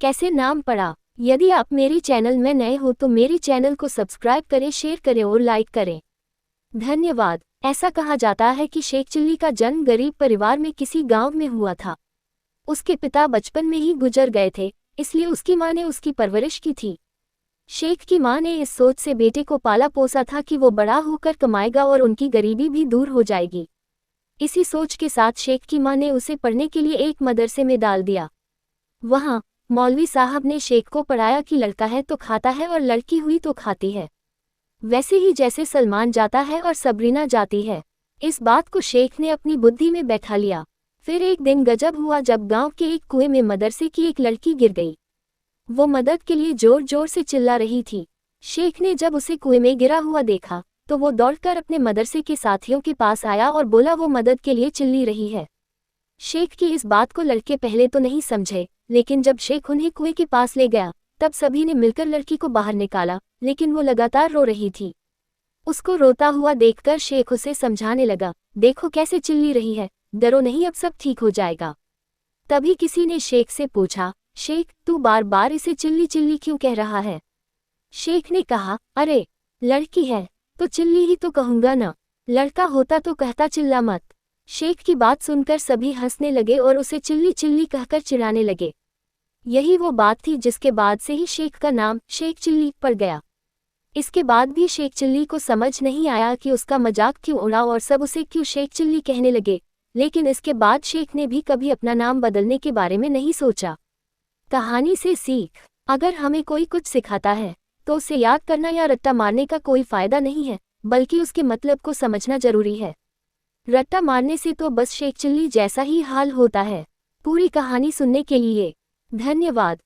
कैसे नाम पड़ा। यदि आप मेरी चैनल में नए हो तो मेरी चैनल को सब्सक्राइब करें, शेयर करें और लाइक करें। धन्यवाद। ऐसा कहा जाता है कि शेख चिल्ली का जन्म गरीब परिवार में किसी गांव में हुआ था। उसके पिता बचपन में ही गुजर गए थे, इसलिए उसकी मां ने उसकी परवरिश की थी। शेख की मां ने इस सोच से बेटे को पाला पोसा था कि वो बड़ा होकर कमाएगा और उनकी गरीबी भी दूर हो जाएगी। इसी सोच के साथ शेख की मां ने उसे पढ़ने के लिए एक मदरसे में डाल दिया। वहां मौलवी साहब ने शेख को पढ़ाया कि लड़का है तो खाता है और लड़की हुई तो खाती है, वैसे ही जैसे सलमान जाता है और सबरीना जाती है। इस बात को शेख ने अपनी बुद्धि में बैठा लिया। फिर एक दिन गजब हुआ जब गांव के एक कुएं में मदरसे की एक लड़की गिर गई। वो मदद के लिए जोर जोर से चिल्ला रही थी। शेख ने जब उसे कुएं में गिरा हुआ देखा तो वो दौड़कर अपने मदरसे के साथियों के पास आया और बोला वो मदद के लिए चिल्ली रही है। शेख की इस बात को लड़के पहले तो नहीं समझे, लेकिन जब शेख उन्हें कुएं के पास ले गया तब सभी ने मिलकर लड़की को बाहर निकाला, लेकिन वो लगातार रो रही थी। उसको रोता हुआ देखकर शेख उसे समझाने लगा, देखो कैसे चिल्ली रही है, डरो नहीं, अब सब ठीक हो जाएगा। तभी किसी ने शेख से पूछा, शेख तू बार बार इसे चिल्ली चिल्ली क्यों कह रहा है। शेख ने कहा, अरे लड़की है तो चिल्ली ही तो कहूंगा ना, लड़का होता तो कहता चिल्ला मत। शेख की बात सुनकर सभी हंसने लगे और उसे चिल्ली चिल्ली कहकर चिढ़ाने लगे। यही वो बात थी जिसके बाद से ही शेख का नाम शेख चिल्ली पड़ गया। इसके बाद भी शेख चिल्ली को समझ नहीं आया कि उसका मजाक क्यों उड़ा और सब उसे क्यों शेख चिल्ली कहने लगे, लेकिन इसके बाद शेख ने भी कभी अपना नाम बदलने के बारे में नहीं सोचा। कहानी से सीख, अगर हमें कोई कुछ सिखाता है तो उसे याद करना या रट्टा मारने का कोई फायदा नहीं है, बल्कि उसके मतलब को समझना जरूरी है। रट्टा मारने से तो बस शेख चिल्ली जैसा ही हाल होता है। पूरी कहानी सुनने के लिए धन्यवाद।